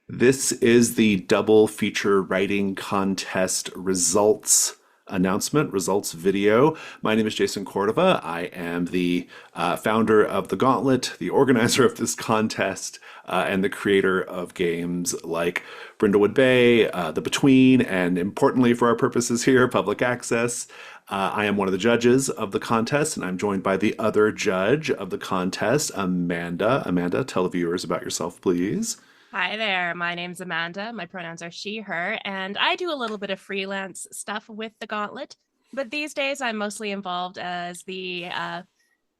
This is the double feature writing contest results announcement, results video. My name is Jason Cordova. I am the founder of The Gauntlet, the organizer of this contest, and the creator of games like Brindlewood Bay, The Between, and importantly for our purposes here, Public Access. I am one of the judges of the contest, and I'm joined by the other judge of the contest, Amanda. Amanda, tell the viewers about yourself, please. Hi there. My name's Amanda. My pronouns are she, her, and I do a little bit of freelance stuff with the Gauntlet. But these days, I'm mostly involved as the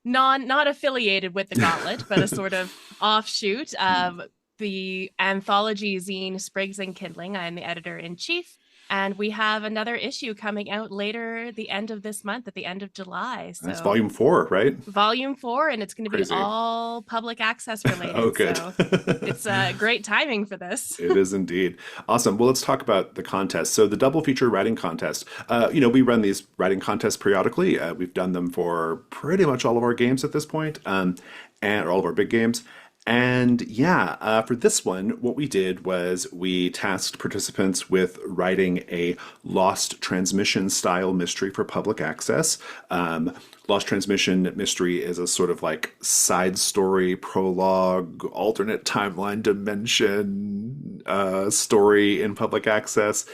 not affiliated with the Gauntlet, but a sort of offshoot of the anthology zine Sprigs and Kindling. I'm the editor in chief, and we have another issue coming out later the end of this month, at the end of July. That's So volume four, right? volume four, and it's going to be Crazy. all public access Oh, related. good. So it's great timing for this. It is indeed. Awesome. Well, let's talk about the contest. So, the double feature writing contest, we run these writing contests periodically. We've done them for pretty much all of our games at this point, and or all of our big games. And yeah, for this one, what we did was we tasked participants with writing a Lost Transmission style mystery for public access. Lost Transmission mystery is a sort of like side story, prologue, alternate timeline dimension story in public access.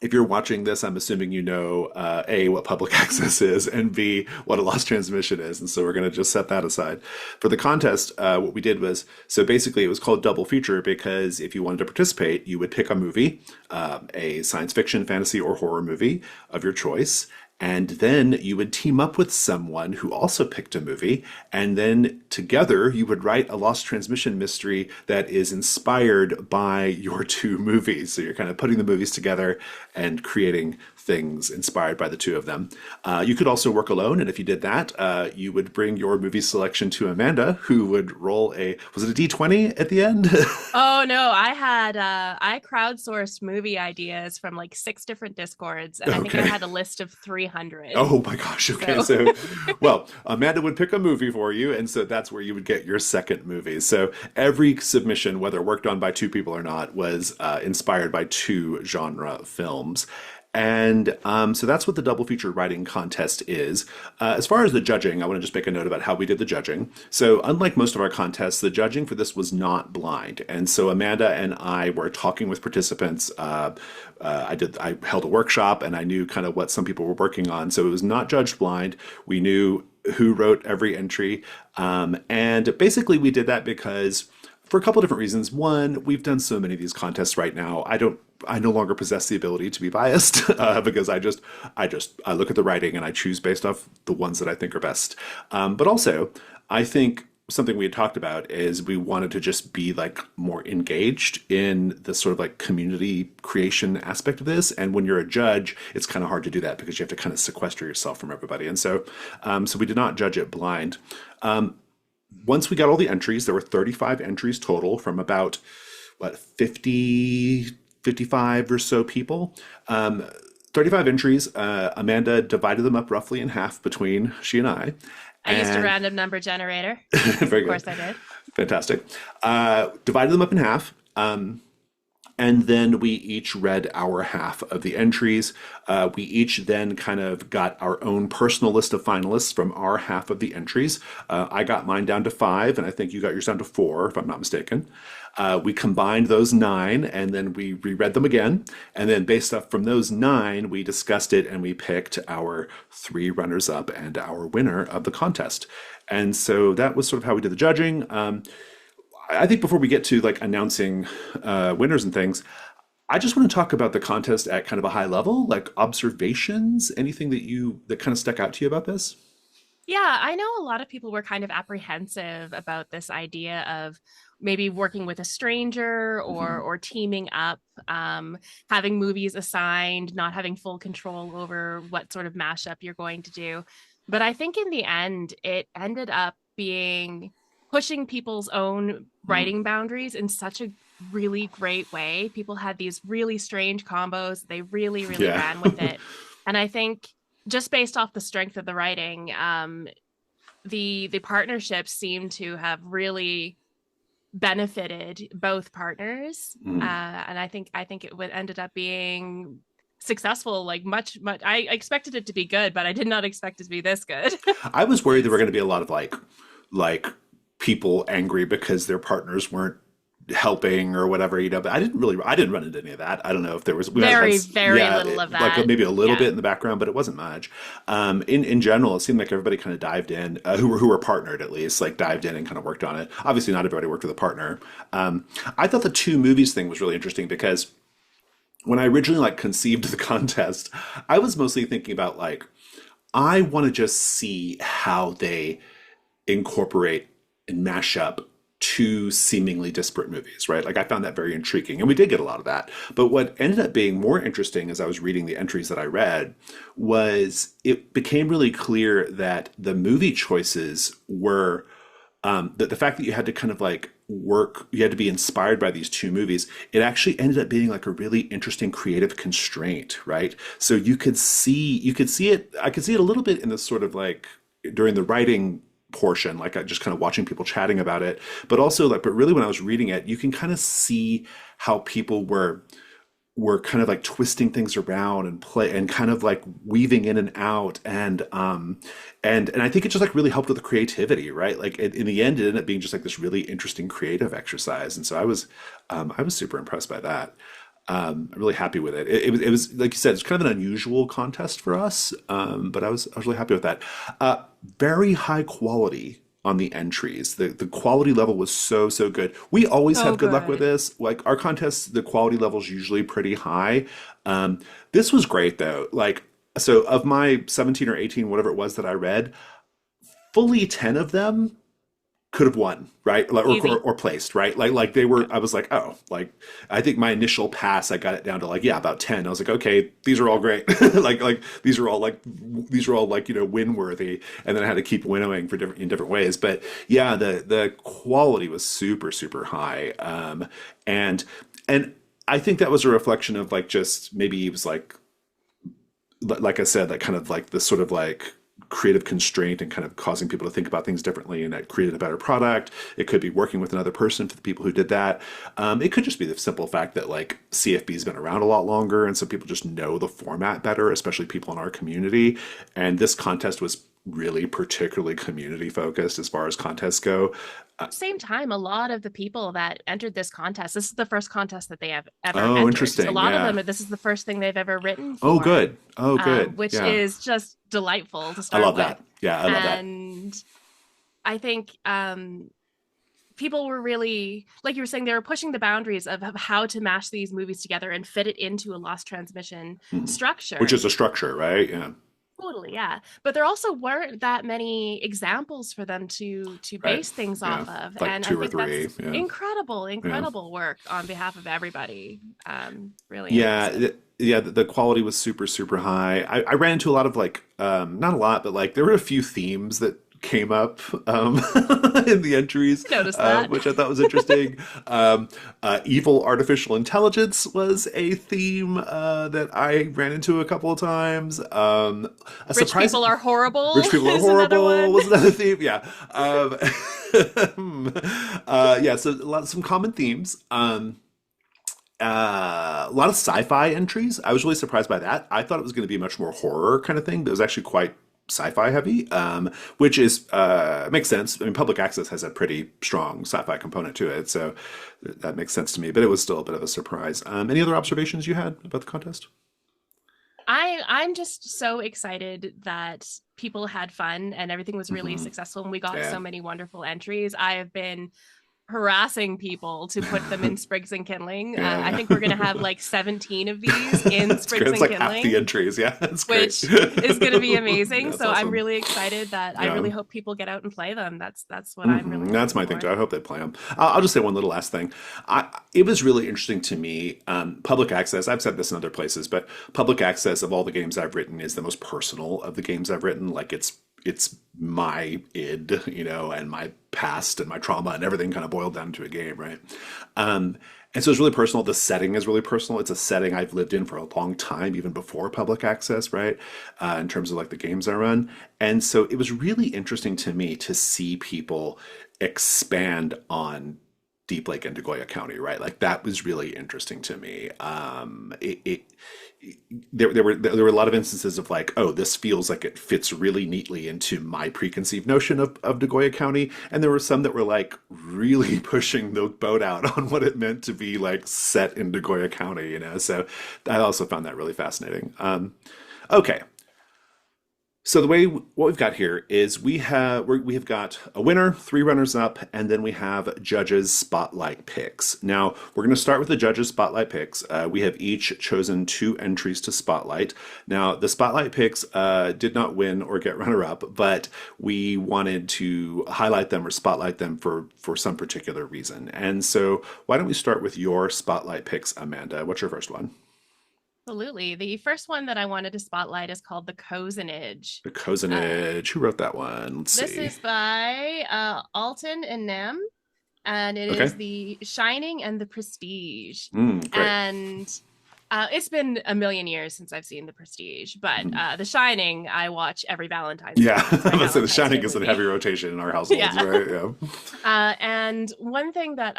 If you're watching this, I'm assuming you know A, what public access is, and B, what a lost transmission is. And so we're going to just set that aside. For the contest, what we did was so basically it was called double feature because if you wanted to participate, you would pick a movie, a science fiction, fantasy, or horror movie of your choice. And then you would team up with someone who also picked a movie, and then together you would write a lost transmission mystery that is inspired by your two movies. So you're kind of putting the movies together and creating things inspired by the two of them. You could also work alone, and if you did that, you would bring your movie selection to Amanda, who would roll was it a D20 at the end? Oh no, I crowdsourced movie ideas from like six different discords, and I think I Okay. had a list of 300. Oh my gosh. Okay. So So, well, Amanda would pick a movie for you, and so that's where you would get your second movie. So every submission, whether worked on by two people or not, was inspired by two genre films. And so that's what the double feature writing contest is. As far as the judging, I want to just make a note about how we did the judging. So, unlike most of our contests, the judging for this was not blind. And so, Amanda and I were talking with participants. I held a workshop, and I knew kind of what some people were working on. So, it was not judged blind. We knew who wrote every entry. And basically, we did that because for a couple of different reasons. One, we've done so many of these contests right now. I no longer possess the ability to be biased because I look at the writing and I choose based off the ones that I think are best. But also, I think something we had talked about is we wanted to just be like more engaged in the sort of like community creation aspect of this. And when you're a judge, it's kind of hard to do that because you have to kind of sequester yourself from everybody. And so we did not judge it blind. Once we got all the entries, there were 35 entries total from about, what, 50, 55 or so people. 35 entries. Amanda divided them up roughly in half between she and I. I used a And random number generator because very of good. course I did. Fantastic. Divided them up in half. And then we each read our half of the entries. We each then kind of got our own personal list of finalists from our half of the entries. I got mine down to five, and I think you got yours down to four, if I'm not mistaken. We combined those nine, and then we reread them again. And then, based off from those nine, we discussed it and we picked our three runners up and our winner of the contest. And so that was sort of how we did the judging. I think before we get to like announcing winners and things, I just want to talk about the contest at kind of a high level, like observations, anything that kind of stuck out to you about this? Yeah, I know a lot of people were kind of apprehensive about this idea of maybe working with a stranger Mhm. or teaming up, having movies assigned, not having full control over what sort of mashup you're going to do. But I think in the end, it ended up being pushing people's own Mhm. writing boundaries in such a really great way. People had these really strange combos. They really, really Yeah. ran with it. And I think just based off the strength of the writing, the partnerships seem to have really benefited both partners. Mhm. And I think it would ended up being successful, like much. I expected it to be good, but I did not expect it to be this good. I was At worried there were going least. to be a lot of like people angry because their partners weren't helping or whatever, but I didn't run into any of that. I don't know if there was, we might have had, Very, very yeah, little of like that. maybe a little Yeah. bit in the background, but it wasn't much. In general, it seemed like everybody kind of dived in, who were partnered at least, like dived in and kind of worked on it. Obviously, not everybody worked with a partner. I thought the two movies thing was really interesting because when I originally like conceived the contest, I was mostly thinking about like I want to just see how they incorporate and mash up two seemingly disparate movies, right? Like I found that very intriguing, and we did get a lot of that. But what ended up being more interesting as I was reading the entries that I read was it became really clear that the movie choices were that the fact that you had to kind of like work, you had to be inspired by these two movies, it actually ended up being like a really interesting creative constraint, right? So you could see it, I could see it a little bit in this sort of like during the writing portion, like I just kind of watching people chatting about it, but also like, but really when I was reading it, you can kind of see how people were kind of like twisting things around and play and kind of like weaving in and out and I think it just like really helped with the creativity, right? Like in the end it ended up being just like this really interesting creative exercise, and so I was super impressed by that. I'm really happy with it. It was like you said, it's kind of an unusual contest for us, but I was really happy with that. Very high quality on the entries. The quality level was so good. We always So have good luck with good. this. Like our contests, the quality level is usually pretty high. This was great though. Like so, of my 17 or 18, whatever it was that I read, fully 10 of them could have won, right? Like, Easy. or placed, right? Like they were. I was like, oh, like I think my initial pass, I got it down to like yeah, about 10. I was like, okay, these are all great. Like these are all like win worthy. And then I had to keep winnowing for different ways. But yeah, the quality was super high. And I think that was a reflection of like just maybe it was like I said, that kind of like this sort of like creative constraint and kind of causing people to think about things differently, and that created a better product. It could be working with another person for the people who did that. It could just be the simple fact that like CFB's been around a lot longer, and so people just know the format better, especially people in our community. And this contest was really particularly community focused as far as contests go. Same time, a lot of the people that entered this contest, this is the first contest that they have ever Oh, entered. So a interesting. lot of Yeah. them, this is the first thing they've ever written Oh, for, good. Oh, good. which Yeah. is just delightful to I start love with. that. Yeah, I love that. And I think people were really, like you were saying, they were pushing the boundaries of how to mash these movies together and fit it into a lost transmission Mhm. Which structure. is a structure, right? Yeah. Totally, yeah. But there also weren't that many examples for them to Right. base things Yeah. off of. Like And I two or think that's three. Yeah. incredible, Yeah. incredible work on behalf of everybody. Really Yeah, impressive. yeah, the quality was super high. I ran into a lot of like, not a lot, but like there were a few themes that came up in the entries, Notice that. which I thought was interesting. Evil artificial intelligence was a theme that I ran into a couple of times. A Rich surprise. people are horrible Rich people are is another horrible one. was another theme. Yeah. Yeah. So some common themes. A lot of sci-fi entries. I was really surprised by that. I thought it was going to be a much more horror kind of thing, but it was actually quite sci-fi heavy, which is makes sense. I mean, public access has a pretty strong sci-fi component to it, so that makes sense to me. But it was still a bit of a surprise. Any other observations you had about the contest? I'm just so excited that people had fun and everything was really Hmm. successful and we got Yeah. so many wonderful entries. I have been harassing people to put them in Sprigs and Kindling. I Yeah. think we're going to have like 17 of these in It's great. Sprigs It's and like half the Kindling, entries. Yeah, it's great. which is going to be amazing. That's So I'm awesome. really excited that I Yeah. really hope people get out and play them. That's what I'm really That's hoping my thing for. too. I hope they play them. I'll just say one little last thing. It was really interesting to me. Public access. I've said this in other places, but public access of all the games I've written is the most personal of the games I've written. Like it's my id, and my past and my trauma and everything kind of boiled down to a game, right? And so it's really personal. The setting is really personal. It's a setting I've lived in for a long time, even before public access, right? In terms of like the games I run. And so it was really interesting to me to see people expand on Deep Lake and Nagoya County, right? Like that was really interesting to me. There were a lot of instances of like, oh, this feels like it fits really neatly into my preconceived notion of Nagoya County, and there were some that were like really pushing the boat out on what it meant to be like set in Nagoya County, you know. So I also found that really fascinating. Okay, so the way what we've got here is we have got a winner, three runners up, and then we have judges spotlight picks. Now we're going to start with the judges spotlight picks. We have each chosen two entries to spotlight. Now the spotlight picks did not win or get runner up, but we wanted to highlight them or spotlight them for some particular reason. And so why don't we start with your spotlight picks, Amanda? What's your first one? Absolutely. The first one that I wanted to spotlight is called The Cozenage. The Uh, Cozenage. Who wrote that one? Let's this see. is by Alton and Nem, and it Okay. is The Shining and the Prestige. Great. And it's been a million years since I've seen The Prestige, but Mhm. The Shining I watch every Valentine's Yeah, Day. That's my I'm gonna say The Valentine's Day Shining is in movie. heavy rotation in our households, Yeah. right? Yeah. And one thing that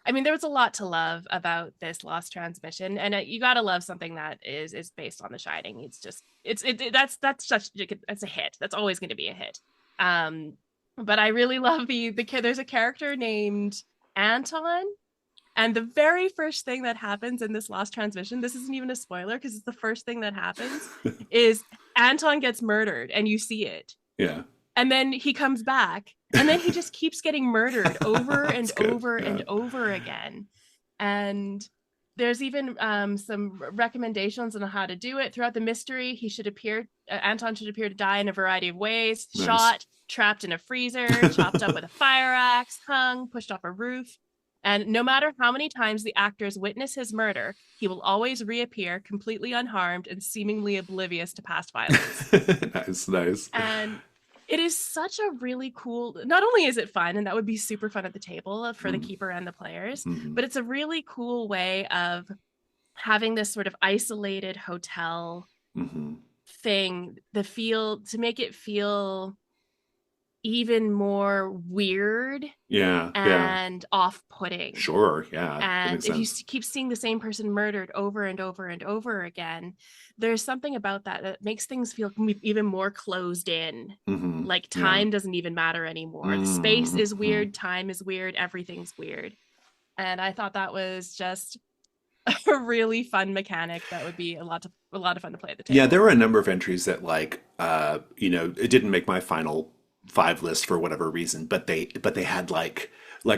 I mean, there was a lot to love about this Lost Transmission, and you gotta love something that is based on The Shining. It's just that's such that's a hit. That's always going to be a hit. Um, but I really love the kid. There's a character named Anton, and the very first thing that happens in this Lost Transmission, this isn't even a spoiler because it's the first thing that happens, is Anton gets murdered, and you see it, Yeah. and then he comes back, and then he just keeps getting murdered over and That's good. over Yeah. and over again. And there's even some recommendations on how to do it throughout the mystery. He should appear Anton should appear to die in a variety of ways: Nice. shot, trapped in a freezer, chopped up with a fire axe, hung, pushed off a roof. And no matter how many times the actors witness his murder, he will always reappear completely unharmed and seemingly oblivious to past violence. Nice, nice. And it is such a really cool, not only is it fun, and that would be super fun at the table for the Mm, keeper and the players, mhm, but it's a really cool way of having this sort of isolated hotel mhm. thing, the feel to make it feel even more weird Yeah, yeah. and off-putting. Sure. Yeah, that And makes if you sense. keep seeing the same person murdered over and over and over again, there's something about that that makes things feel even more closed in. Like Yeah. time doesn't even matter anymore. The space is Mm-hmm. weird, time is weird, everything's weird. And I thought that was just a really fun mechanic that would be a lot of fun to play at the Yeah, table. there were a number of entries that like it didn't make my final five list for whatever reason, but they had like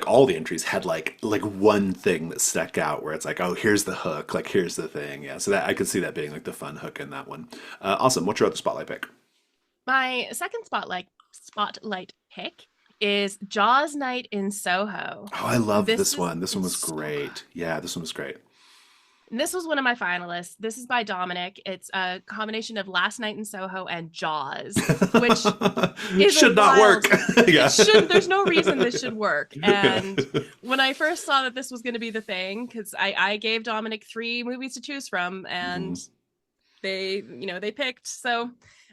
all the entries had like one thing that stuck out where it's like, oh, here's the hook, like here's the thing. Yeah, so that I could see that being like the fun hook in that one. Awesome. What's your other spotlight pick? My second spotlight pick is Jaws Night in Soho. Oh, I love This this is one. This one was so good. great. Yeah, this one was great. And this was one of my finalists. This is by Dominic. It's a combination of Last Night in Soho and Jaws, which is a Should not work. wild. Yeah. It shouldn't. There's no reason this should work. Yeah. And when I first saw that this was going to be the thing, because I gave Dominic three movies to choose from, and Mhm. they picked. So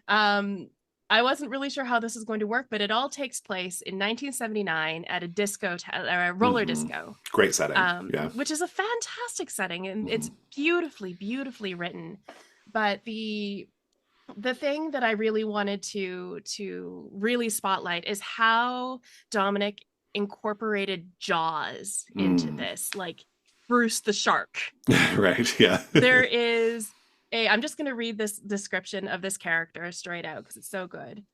um, I wasn't really sure how this is going to work, but it all takes place in 1979 at a or a roller Mhm. disco, Great setting. Yeah. which is a fantastic setting, and it's Mhm. beautifully, beautifully written. But the thing that I really wanted to really spotlight is how Dominic incorporated Jaws into Mm. this, like Bruce the shark. Right. Yeah. There is I'm just going to read this description of this character straight out because it's so good.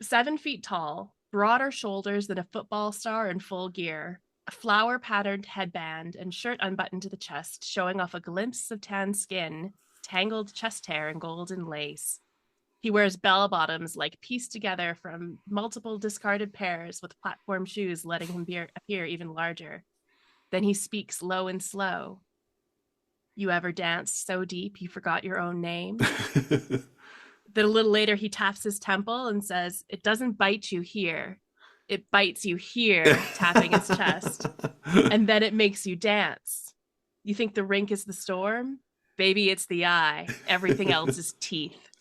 7 feet tall, broader shoulders than a football star in full gear, a flower patterned headband and shirt unbuttoned to the chest, showing off a glimpse of tan skin, tangled chest hair, and golden lace. He wears bell bottoms like pieced together from multiple discarded pairs with platform shoes, letting him appear even larger. Then he speaks low and slow. You ever danced so deep you forgot your own name? Then a little later, he taps his temple and says, "It doesn't bite you here. It bites you here," tapping his chest. "And then it makes you dance. You think the rink is the storm? Baby, it's the eye. Everything else is teeth."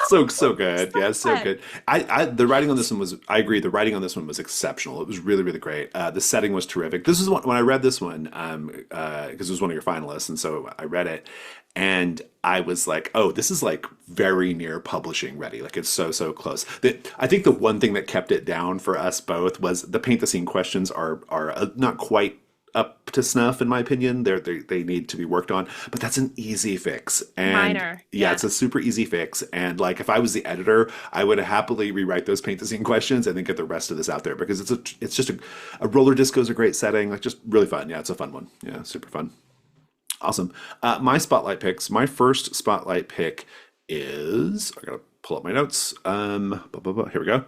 So good. So Yeah, so fun. good. I the writing on this one was, I agree, the writing on this one was exceptional. It was really, really great. The setting was terrific. This is when I read this one, because it was one of your finalists, and so I read it, and I was like, oh, this is like very near publishing ready. Like it's so close. I think the one thing that kept it down for us both was the paint the scene questions are not quite up to snuff in my opinion. They need to be worked on, but that's an easy fix. And Minor. yeah, Yeah. it's a super easy fix. And like if I was the editor, I would happily rewrite those paint the scene questions and then get the rest of this out there because it's just a roller disco is a great setting, like just really fun. Yeah, it's a fun one. Yeah, super fun. Awesome. My spotlight picks. My first spotlight pick is, I gotta pull up my notes. Here we go.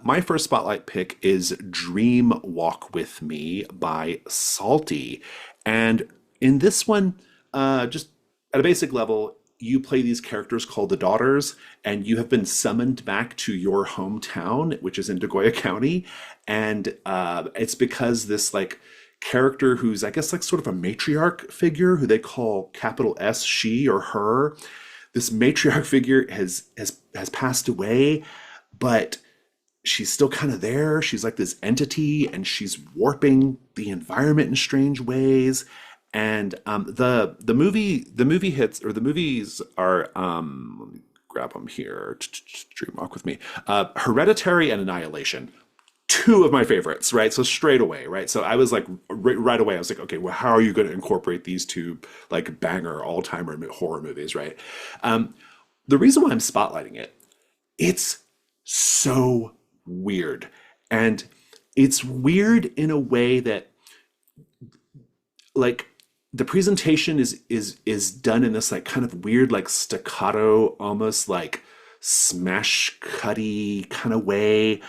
My first spotlight pick is Dream Walk with Me by Salty. And in this one, just at a basic level, you play these characters called the Daughters, and you have been summoned back to your hometown, which is in Degoya County. And it's because this like character who's I guess like sort of a matriarch figure who they call capital S she or her. This matriarch figure has passed away, but she's still kind of there. She's like this entity, and she's warping the environment in strange ways. And the movie hits or the movies are let me grab them here. Dream walk with me. Hereditary and Annihilation, two of my favorites, right? So straight away, right? So I was like, right away, I was like, okay, well, how are you going to incorporate these two like banger all-timer horror movies, right? The reason why I'm spotlighting it, it's so weird, and it's weird in a way that like the presentation is done in this like kind of weird like staccato almost like smash cutty kind of way.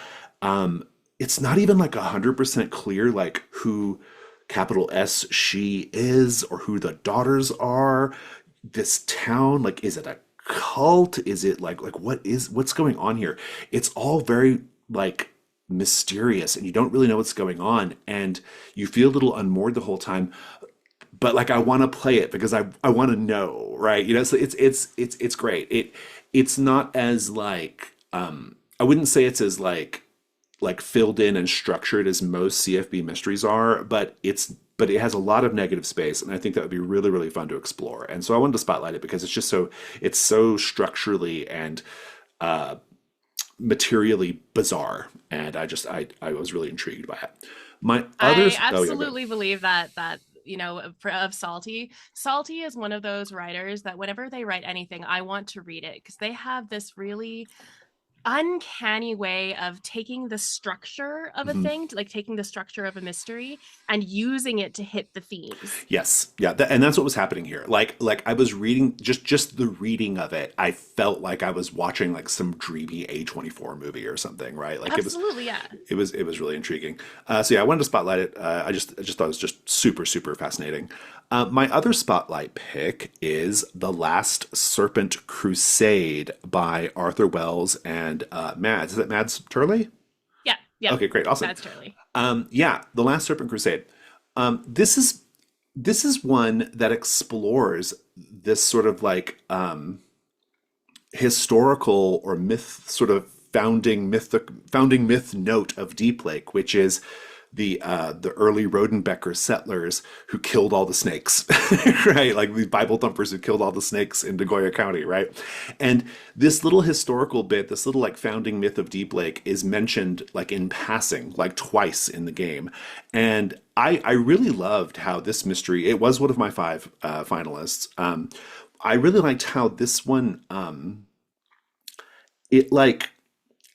It's not even like 100% clear like who capital S she is or who the daughters are. This town, like, is it a cult? Is it like what's going on here? It's all very like mysterious, and you don't really know what's going on, and you feel a little unmoored the whole time. But like I want to play it because I want to know, right? You know, so it's great. It's not as like I wouldn't say it's as like filled in and structured as most CFB mysteries are, but it has a lot of negative space, and I think that would be really really fun to explore. And so I wanted to spotlight it because it's so structurally and materially bizarre, and I was really intrigued by it. My I others, oh yeah, good. absolutely believe that of Salty. Salty is one of those writers that whenever they write anything, I want to read it because they have this really uncanny way of taking the structure of a Mhm. thing, like taking the structure of a mystery and using it to hit the themes. Yes, yeah, and that's what was happening here. Like I was reading just the reading of it. I felt like I was watching like some dreamy A24 movie or something, right? Like Absolutely, yeah. it was really intriguing. So yeah, I wanted to spotlight it. I just thought it was just super fascinating. My other spotlight pick is The Last Serpent Crusade by Arthur Wells and Mads. Is it Mads Turley? Yeah, yep. Okay, great, awesome. That's Turley. Yeah, The Last Serpent Crusade. This is one that explores this sort of like historical or myth sort of founding myth note of Deep Lake, which is the early Rodenbecker settlers who killed all the snakes, right? Like these Bible thumpers who killed all the snakes in Degoya County, right? And this little historical bit, this little like founding myth of Deep Lake is mentioned like in passing, like twice in the game. And I really loved how this mystery, it was one of my five finalists. I really liked how this one, it like,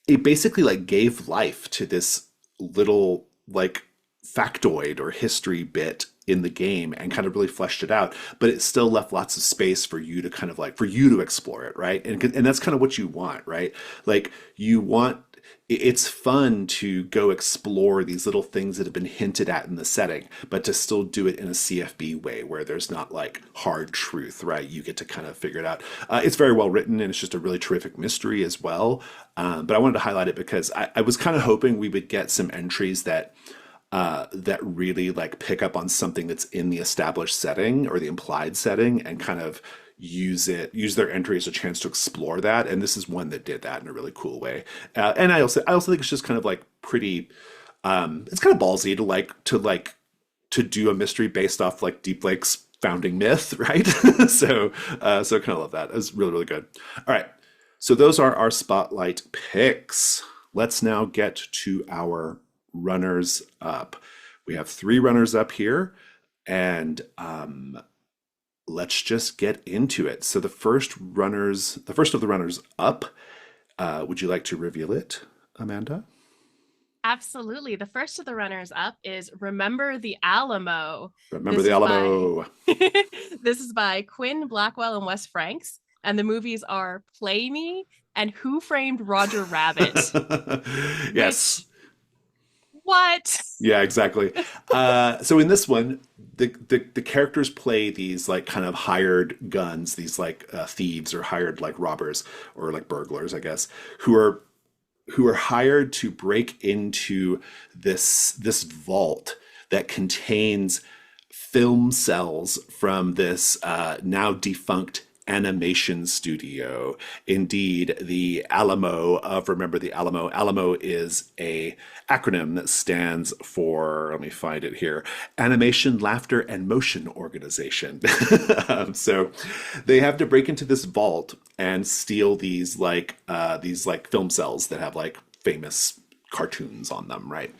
it basically like gave life to this little like factoid or history bit in the game and kind of really fleshed it out, but it still left lots of space for you to kind of like for you to explore it, right? And that's kind of what you want, right? Like you want, it's fun to go explore these little things that have been hinted at in the setting, but to still do it in a CFB way where there's not like hard truth, right? You get to kind of figure it out. It's very well written, and it's just a really terrific mystery as well. But I wanted to highlight it because I was kind of hoping we would get some entries that really like pick up on something that's in the established setting or the implied setting and kind of use their entry as a chance to explore that. And this is one that did that in a really cool way. And I also think it's just kind of like pretty. It's kind of ballsy to do a mystery based off like Deep Lake's founding myth, right? So kind of love that. It was really really good. All right, so those are our spotlight picks. Let's now get to our runners up. We have three runners up here, and let's just get into it. So the first of the runners up. Would you like to reveal it, Amanda? Absolutely. The first of the runners up is Remember the Alamo. Remember This the is by Alamo. this is by Quinn Blackwell and Wes Franks, and the movies are Play Me and Who Framed Roger Rabbit. Yes. Which what? Yeah, exactly. So in this one, the characters play these like kind of hired guns, these like thieves or hired like robbers or like burglars, I guess, who are hired to break into this vault that contains film cells from this now defunct animation studio. Indeed, the Alamo of Remember the Alamo. Alamo is a acronym that stands for, let me find it here, Animation, Laughter, and Motion Organization. So they have to break into this vault and steal these like film cells that have like famous cartoons on them, right?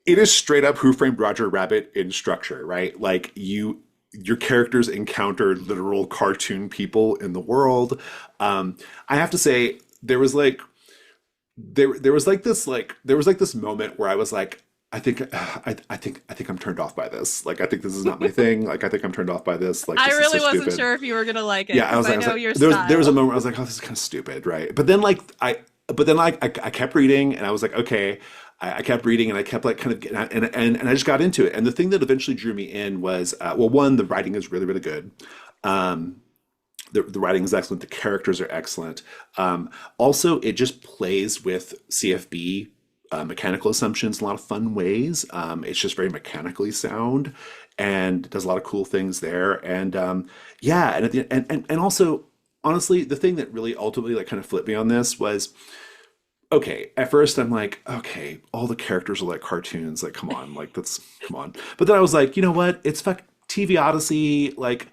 It is straight up Who Framed Roger Rabbit in structure, right? Like your characters encounter literal cartoon people in the world. I have to say there was like this moment where I was like, I think I'm turned off by this. Like I think this is not my thing. Like I think I'm turned off by this. Like I this is really so wasn't stupid. sure if you were gonna like it Yeah, because I I was know like your there was a style. moment where I was like, oh, this is kind of stupid, right? But then I kept reading and I was like, okay. I kept reading and I kept like kind of getting and I just got into it. And the thing that eventually drew me in was well, one, the writing is really really good. Um, the writing is excellent. The characters are excellent. Also, it just plays with CFB mechanical assumptions in a lot of fun ways. It's just very mechanically sound and does a lot of cool things there. And yeah, and, at the, and also honestly, the thing that really ultimately like kind of flipped me on this was okay, at first I'm like, okay, all the characters are like cartoons. Like, come on, like that's come on. But then I was like, you know what? It's fuck TV Odyssey, like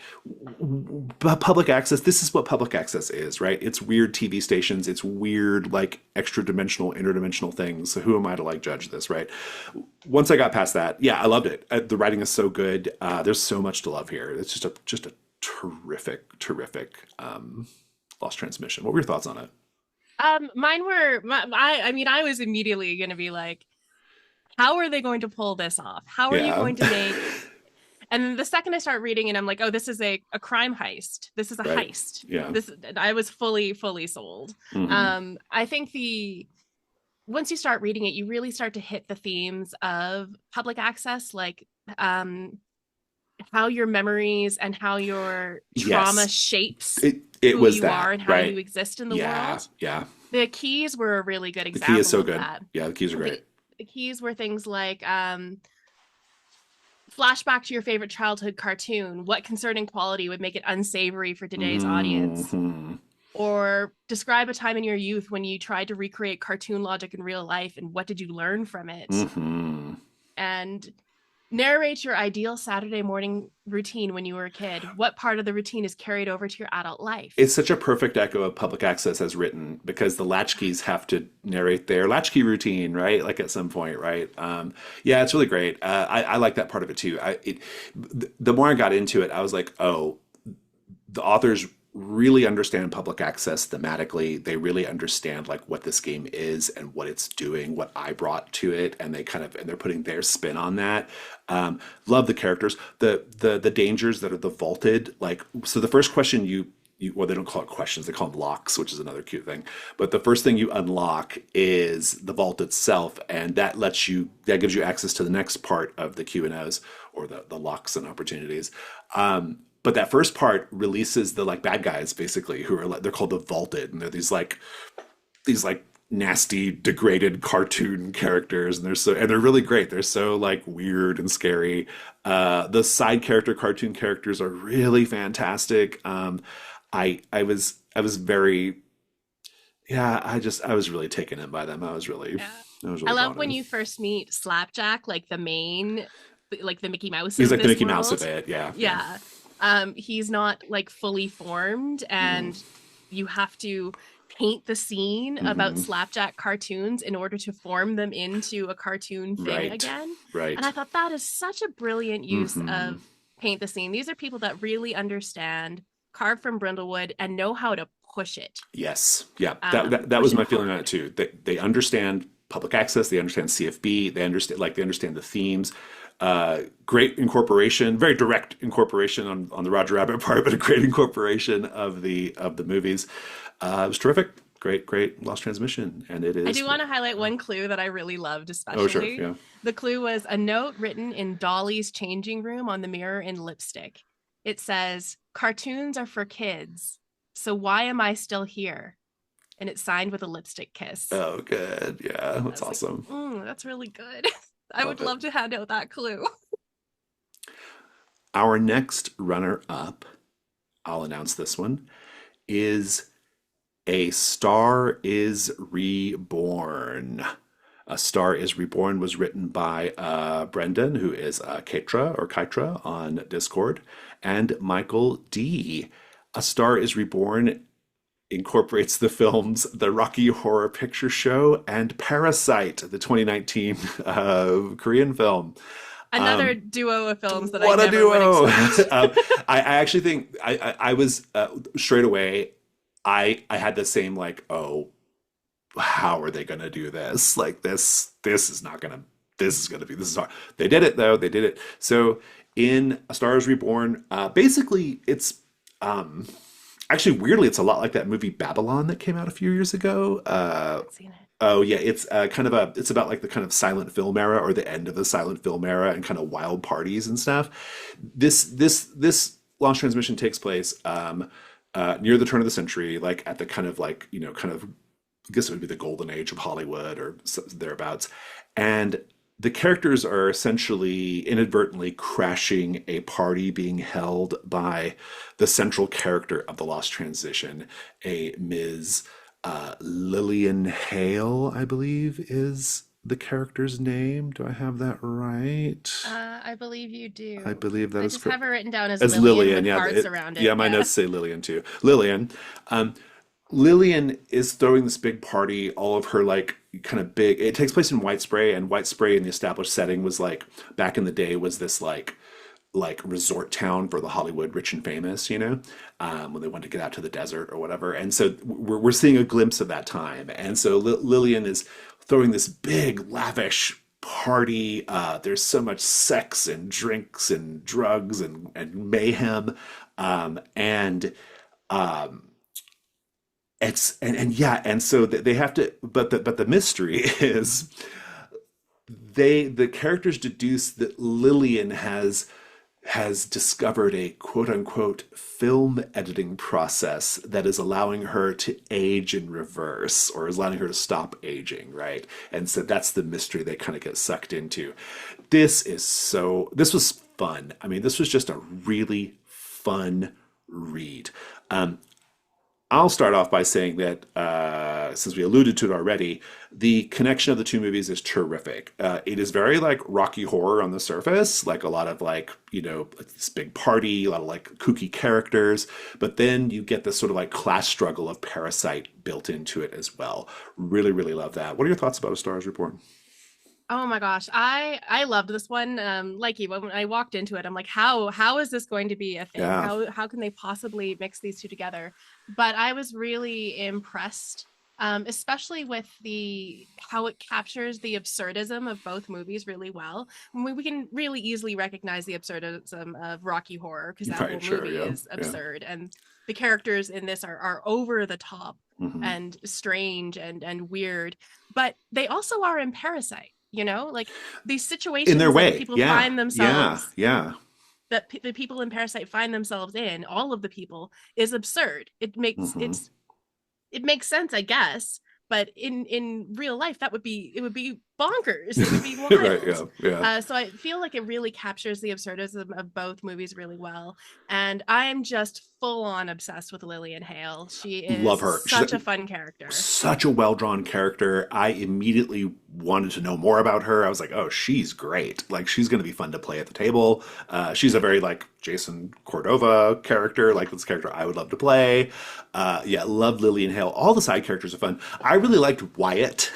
public access. This is what public access is, right? It's weird TV stations. It's weird, like extra dimensional, interdimensional things. So who am I to like judge this, right? Once I got past that, yeah, I loved it. The writing is so good. There's so much to love here. It's just a terrific Lost Transmission. What were your thoughts on it? Mine were I mean I was immediately gonna be like, how are they going to pull this off? How are you Yeah. going to make and then the second I start reading and I'm like, oh, this is a crime heist. This is a Right. heist. Yeah. This I was fully sold. Hmm. I think the once you start reading it, you really start to hit the themes of public access, like um how your memories and how your trauma Yes. shapes It who was you are that, and how you right? exist in the Yeah. world. Yeah. The keys were a really good The key is example so of good. that. Yeah, the keys are The, great. the keys were things like flashback to your favorite childhood cartoon. What concerning quality would make it unsavory for today's audience? Hmm. Or describe a time in your youth when you tried to recreate cartoon logic in real life and what did you learn from it? Hmm. And narrate your ideal Saturday morning routine when you were a kid. What part of the routine is carried over to your adult life? It's such a perfect echo of public access as written because the latchkeys have to narrate their latchkey routine, right? Like at some point, right? Yeah, it's really great. I like that part of it too. The more I got into it, I was like, oh, the authors really understand public access thematically. They really understand like what this game is and what it's doing, what I brought to it, and they're putting their spin on that. Love the characters, the dangers that are the vaulted. Like so, the first question well, they don't call it questions; they call them locks, which is another cute thing. But the first thing you unlock is the vault itself, and that gives you access to the next part of the Q and O's or the locks and opportunities. But that first part releases the like bad guys basically who are like they're called the vaulted and they're these like nasty, degraded cartoon characters, and they're really great. They're so like weird and scary. The side character cartoon characters are really fantastic. I was very yeah, I was really taken in by them. Yeah. I was I really love drawn when in. you first meet Slapjack, like like the Mickey Mouse He's of like the this Mickey Mouse of world. it. Yeah, yeah. Yeah. He's not like fully formed, Hmm. and you have to paint the scene about Hmm. Slapjack cartoons in order to form them into a cartoon thing Right, again. And right. I thought that is such a brilliant use Hmm. of paint the scene. These are people that really understand Carve from Brindlewood and know how to push it, Yes, yeah. That push was it my feeling on it hard. too. They understand public access. They understand CFB. They understand the themes. Great incorporation, very direct incorporation on the Roger Rabbit part, but a great incorporation of the movies. It was terrific. Great Lost Transmission, and it I do is. want to highlight one clue that I really loved, Oh, sure, especially. yeah. The clue was a note written in Dolly's changing room on the mirror in lipstick. It says, "Cartoons are for kids, so why am I still here?" And it's signed with a lipstick kiss. Oh, good. Yeah, I that's was like, awesome. that's really good. I would Love it. love to hand out that clue. Our next runner up, I'll announce this one, is A Star is Reborn. A Star is Reborn was written by Brendan, who is Keitra or Kytra on Discord, and Michael D. A Star is Reborn incorporates the films The Rocky Horror Picture Show and Parasite, the 2019 Korean film. Another duo of films that I What a never would duo! expect. I actually think I was straight away. I had the same like, oh, how are they going to do this? Like this is not going to this is going to be this is hard. They did it though. They did it. So in A Star Is Reborn, basically it's um actually weirdly it's a lot like that movie Babylon that came out a few years ago. I haven't seen it. Oh yeah, it's kind of it's about like the kind of silent film era or the end of the silent film era and kind of wild parties and stuff. This launch transmission takes place near the turn of the century, like at the kind of like kind of I guess it would be the golden age of Hollywood or thereabouts, and the characters are essentially inadvertently crashing a party being held by the central character of the Lost Transition, a Ms. Lillian Hale, I believe, is the character's name. Do I have that right? I believe you I do. believe that I is just correct. have it written down as As Lillian Lillian, with yeah, hearts around it. yeah. My Yeah. notes say Lillian too. Lillian, um, Lillian is throwing this big party. All of her like kind of big. It takes place in White Spray, and White Spray in the established setting was like back in the day was this like resort town for the Hollywood rich and famous, when they wanted to get out to the desert or whatever. And so we're seeing a glimpse of that time. And so Lillian is throwing this big, lavish party. There's so much sex and drinks and drugs and mayhem. And it's and yeah, and so they have to. But the mystery is the characters deduce that Lillian has discovered a quote unquote film editing process that is allowing her to age in reverse or is allowing her to stop aging, right? And so that's the mystery they kind of get sucked into. This was fun. I mean, this was just a really fun read. I'll start off by saying that since we alluded to it already, the connection of the two movies is terrific. It is very like Rocky Horror on the surface, like a lot of like like this big party, a lot of like kooky characters, but then you get this sort of like class struggle of Parasite built into it as well. Really, really love that. What are your thoughts about A Star Is Born? Oh my gosh, I loved this one. Like you, when I walked into it, I'm like, how is this going to be a thing? Yeah. How can they possibly mix these two together? But I was really impressed, especially with the how it captures the absurdism of both movies really well. We can really easily recognize the absurdism of Rocky Horror because that whole Right, sure, movie yeah, is yeah. absurd, and the characters in this are over the top Hmm. and strange and weird, but they also are in Parasite, like these In their situations that way, people yeah, find yeah, themselves yeah. the people in Parasite find themselves in, all of the people, is absurd. Hmm. It makes sense, I guess, but in real life it would be bonkers. It would be Right, wild. yeah, yeah. So I feel like it really captures the absurdism of both movies really well. And I am just full on obsessed with Lillian Hale. She Love is her. She's such a fun character. such a well-drawn character. I immediately wanted to know more about her. I was like, oh, she's great. Like, she's going to be fun to play at the table. She's a very, like, Jason Cordova character, like this character I would love to play. Yeah, love Lillian Hale. All the side characters are fun. I really liked Wyatt.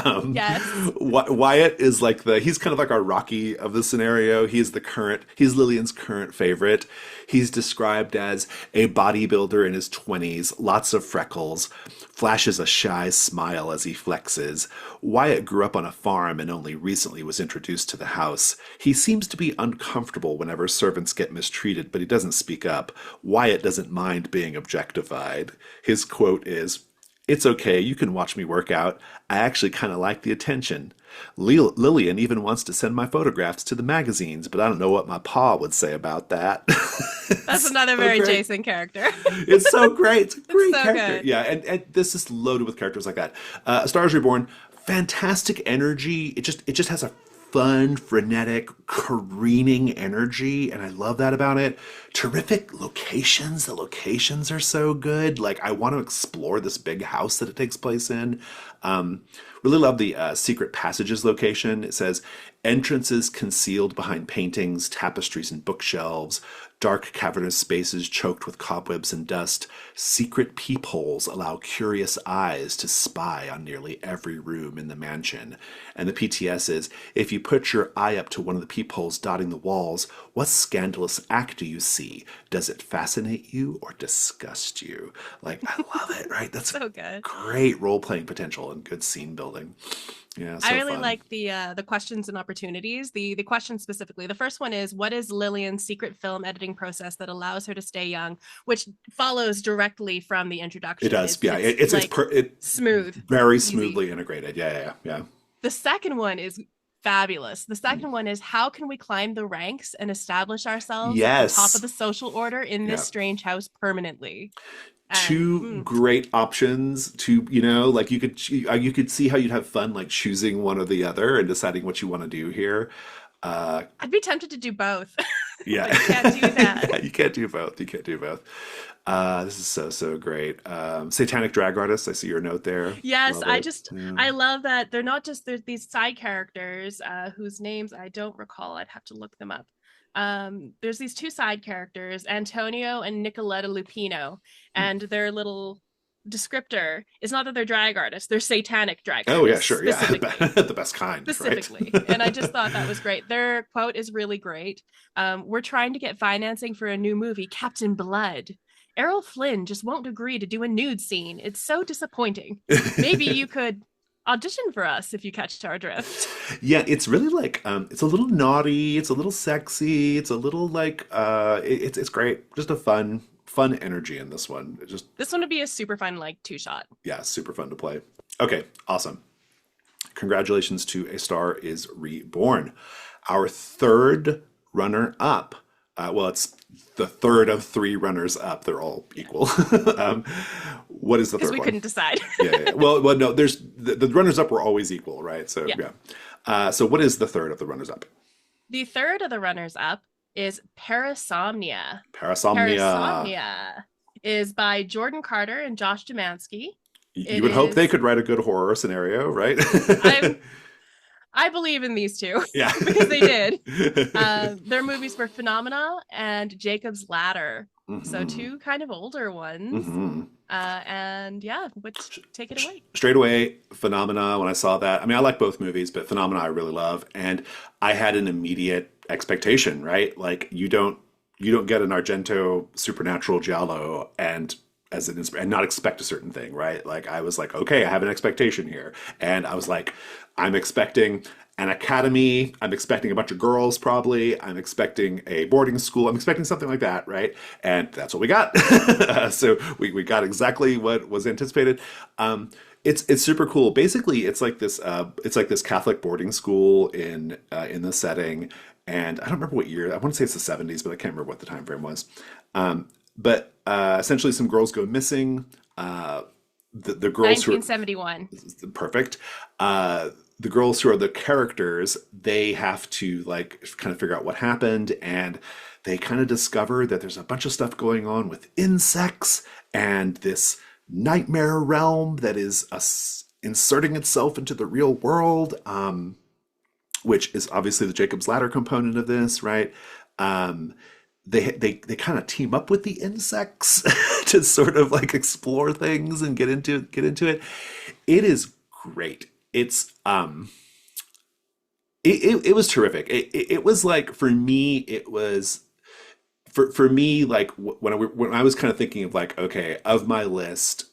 um, Yes. Wyatt is like he's kind of like our Rocky of the scenario. He's Lillian's current favorite. He's described as a bodybuilder in his 20s, lots of freckles, flashes a shy smile as he flexes. Wyatt grew up on a farm and only recently was introduced to the house. He seems to be uncomfortable whenever servants get mistreated, but he doesn't speak up. Wyatt doesn't mind being objectified. His quote is, "It's okay, you can watch me work out. I actually kind of like the attention. Lillian even wants to send my photographs to the magazines, but I don't know what my pa would say about that." That's It's another so very great. Jason character. It's so great. It's a great So character. good. Yeah, and this is loaded with characters like that. Stars Reborn, fantastic energy. It just has a fun, frenetic, careening energy, and I love that about it. Terrific locations. The locations are so good. Like, I want to explore this big house that it takes place in. Um, really love the secret passages location. It says entrances concealed behind paintings, tapestries, and bookshelves. Dark, cavernous spaces choked with cobwebs and dust. Secret peepholes allow curious eyes to spy on nearly every room in the mansion. And the PTS is, if you put your eye up to one of the peepholes dotting the walls, what scandalous act do you see? Does it fascinate you or disgust you? Like, I love it, right? That's So good. great role playing potential and good scene building. Yeah, I so really fun. like the questions and opportunities. The question specifically. The first one is, what is Lillian's secret film editing process that allows her to stay young? Which follows directly from the It introduction. does. Yeah, It's like it smooth, very easy. smoothly integrated. Yeah, yeah, yeah. The second one is fabulous. The second one is, how can we climb the ranks and establish ourselves at the top of Yes. the social order in this Yeah. strange house permanently? And Two great options to, like you could see how you'd have fun like choosing one or the other and deciding what you want to do here. Uh I'd be tempted to do both, yeah. but you can't do that. Yeah, you can't do both. You can't do both. This is so great. Satanic Drag Artist, I see your note there. Yes, Love it. Yeah. I love that they're not just there's these side characters whose names I don't recall. I'd have to look them up. There's these two side characters, Antonio and Nicoletta Lupino, and their little descriptor is not that they're drag artists, they're satanic drag Oh yeah, artists sure. Yeah. specifically. The best kind, right? Specifically. And I just thought that was great. Their quote is really great. We're trying to get financing for a new movie, Captain Blood. Errol Flynn just won't agree to do a nude scene. It's so disappointing. Maybe you could audition for us if you catch our drift. Yeah, it's really like it's a little naughty, it's a little sexy, it's a little like it's great. Just a fun energy in this one. It just This one would be a super fun, like, two shot. yeah, super fun to play. Okay, awesome. Congratulations to A Star is Reborn. Our third runner up. Well, it's the third of three runners up. They're all equal. um, what is the Because third we one? couldn't decide. Yeah. Well, no. There's the runners up were always equal, right? So Yeah. yeah. So what is the third of the runners up? The third of the runners up is Parasomnia. Parasomnia. Parasomnia is by Jordan Carter and Josh Dumansky. You It would hope they is could write a good horror scenario, right? I'm I believe in these two Yeah. because they did. Their movies were Phenomena and Jacob's Ladder. So Mhm. two kind of older ones. Mhm. And yeah, which take it away. Straight away, Phenomena, when I saw that, I mean, I like both movies, but Phenomena I really love. And I had an immediate expectation, right? Like you don't get an Argento supernatural giallo and and not expect a certain thing, right? Like I was like, okay, I have an expectation here. And I was like, I'm expecting an academy, I'm expecting a bunch of girls probably, I'm expecting a boarding school, I'm expecting something like that, right? And that's what we got. So we got exactly what was anticipated. It's super cool. Basically, it's like this Catholic boarding school in the setting, and I don't remember what year. I want to say it's the 70s, but I can't remember what the time frame was. But essentially, some girls go missing. the girls who are 1971. perfect. Uh, the girls who are the characters, they have to like kind of figure out what happened, and they kind of discover that there's a bunch of stuff going on with insects and this nightmare realm that is inserting itself into the real world, which is obviously the Jacob's Ladder component of this, right? Um, they kind of team up with the insects to sort of like explore things and get into it. It is great. It was terrific. It was like for me, it was for me like when I was kind of thinking of like, okay, of my list,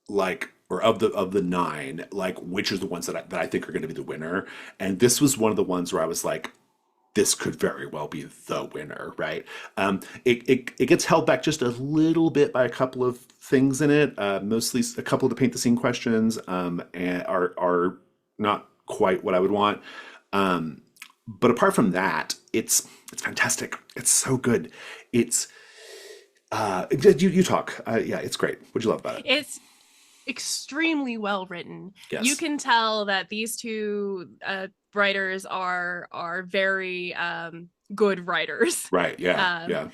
like, or of the nine, like which are the ones that I think are going to be the winner, and this was one of the ones where I was like, this could very well be the winner, right? It gets held back just a little bit by a couple of things in it. Mostly a couple of the paint the scene questions and are not quite what I would want. Um, but apart from that, it's fantastic. It's so good. It's you talk. Yeah, it's great. What'd you love about it? It's extremely well written. You Yes. can tell that these two writers are very good writers. Right. Yeah. Um, Yeah.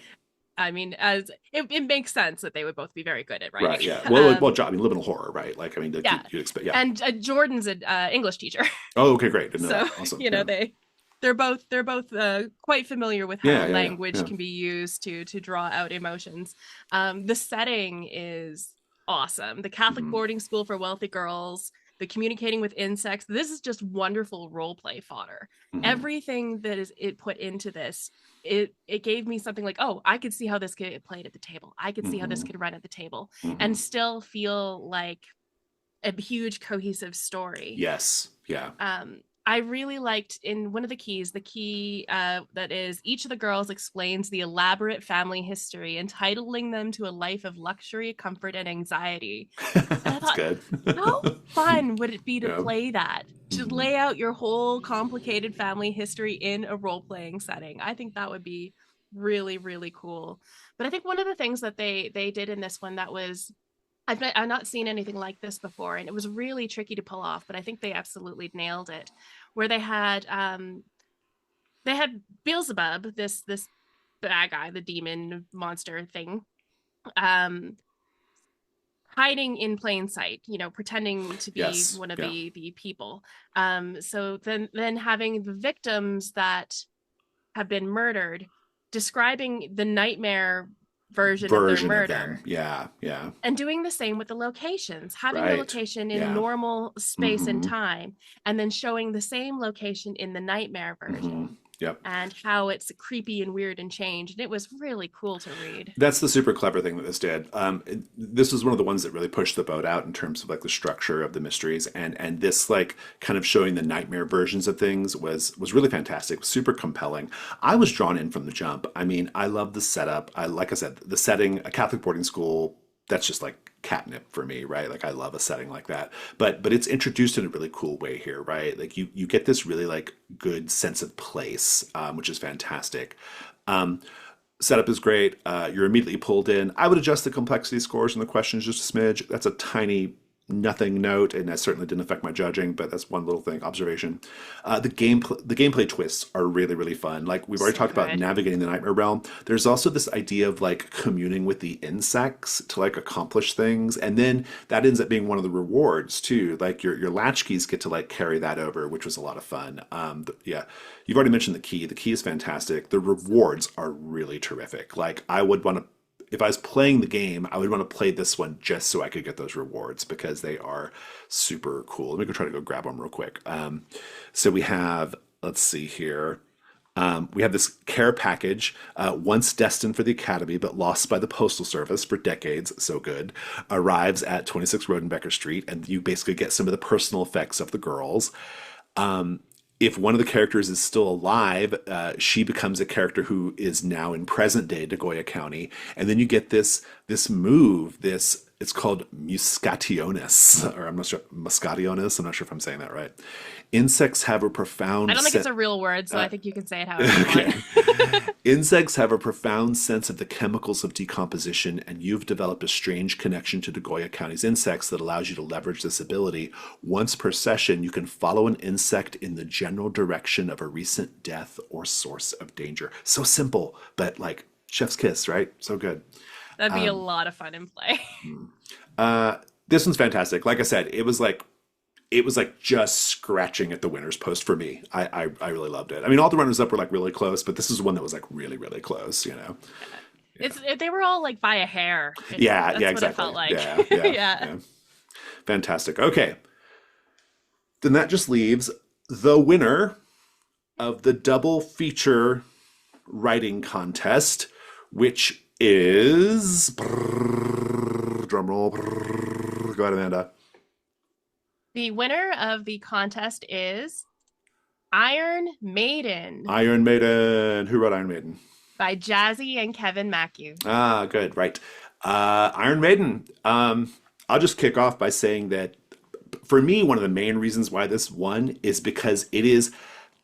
I mean, as it makes sense that they would both be very good at Right. writing. Yeah. Well, I mean, liminal horror, right? Like, I mean, like, Yeah, you'd expect. Yeah. and Jordan's an English teacher, Oh, okay, great. Didn't know so that. Awesome. you know Yeah. they're both quite familiar with how Yeah. Yeah. Yeah. language Yeah. can be used to draw out emotions. The setting is awesome. The Catholic Hmm. boarding school for wealthy girls, the communicating with insects. This is just wonderful role play fodder. Hmm. Everything that is it put into this, it gave me something like, oh, I could see how this could get played at the table. I could see how this Hmm. could run at the table, Hmm. and still feel like a huge cohesive story. Yes. Yeah. I really liked in one of the keys, the key that is each of the girls explains the elaborate family history, entitling them to a life of luxury, comfort, and anxiety. And I That's thought, good. how fun would it be to Yeah. play that? To Hmm. lay out your whole complicated family history in a role playing setting. I think that would be really, really cool. But I think one of the things that they did in this one that was I've not seen anything like this before, and it was really tricky to pull off, but I think they absolutely nailed it. Where they had Beelzebub, this bad guy, the demon monster thing, um, hiding in plain sight, pretending to be Yes. one of Yeah. the people. So then having the victims that have been murdered describing the nightmare version of their Version of them. murder, Yeah. Yeah. and doing the same with the locations, having the Right. location in Yeah. normal space and Hmm. time, and then showing the same location in the nightmare Hmm. version, Yep. and how it's creepy and weird and changed. And it was really cool to read. That's the super clever thing that this did. This was one of the ones that really pushed the boat out in terms of like the structure of the mysteries, and this like kind of showing the nightmare versions of things was really fantastic, super compelling. I was drawn in from the jump. I mean, I love the setup. I like I said, the setting, a Catholic boarding school. That's just like catnip for me, right? Like I love a setting like that. But it's introduced in a really cool way here, right? Like you get this really like good sense of place, which is fantastic. Um, Setup is great. You're immediately pulled in. I would adjust the complexity scores and the questions just a smidge. That's a tiny nothing note, and that certainly didn't affect my judging, but that's one little thing observation. The gameplay twists are really really fun. Like we've already So talked about good. navigating the nightmare realm. There's also this idea of like communing with the insects to like accomplish things, and then that ends up being one of the rewards too. Like your latchkeys get to like carry that over, which was a lot of fun. Yeah, you've already mentioned the key. The key is fantastic. The rewards are really terrific. Like I would want to, if I was playing the game, I would want to play this one just so I could get those rewards because they are super cool. Let me go try to go grab them real quick. So we have, let's see here. We have this care package, once destined for the Academy but lost by the Postal Service for decades, so good, arrives at 26 Rodenbecker Street, and you basically get some of the personal effects of the girls. If one of the characters is still alive, she becomes a character who is now in present day Nagoya County, and then you get this move, this It's called Muscationis, or I'm not sure, Muscationis. I'm not sure if I'm saying that right. Insects have a I profound don't think it's sense. a real word, so I Uh, think you can say it however you okay. want. Insects have a profound sense of the chemicals of decomposition, and you've developed a strange connection to Nagoya County's insects that allows you to leverage this ability. Once per session, you can follow an insect in the general direction of a recent death or source of danger. So simple, but like chef's kiss, right? So good. That'd be a lot of fun in play. Uh, this one's fantastic. Like I said, it was like just scratching at the winner's post for me. I really loved it. I mean, all the runners up were like really close, but this is one that was like really really close. They were all like by a hair. Yeah, yeah, That's what it exactly. felt like. Yeah, yeah, Yeah. yeah. Fantastic. Okay, then that just leaves the winner of the double feature writing contest, which is drum roll. Go ahead, Amanda. The winner of the contest is Iron Maiden Iron Maiden. Who wrote Iron Maiden? by Jazzy and Kevin Macue. Ah, good. Right. Iron Maiden. I'll just kick off by saying that for me, one of the main reasons why this won is because it is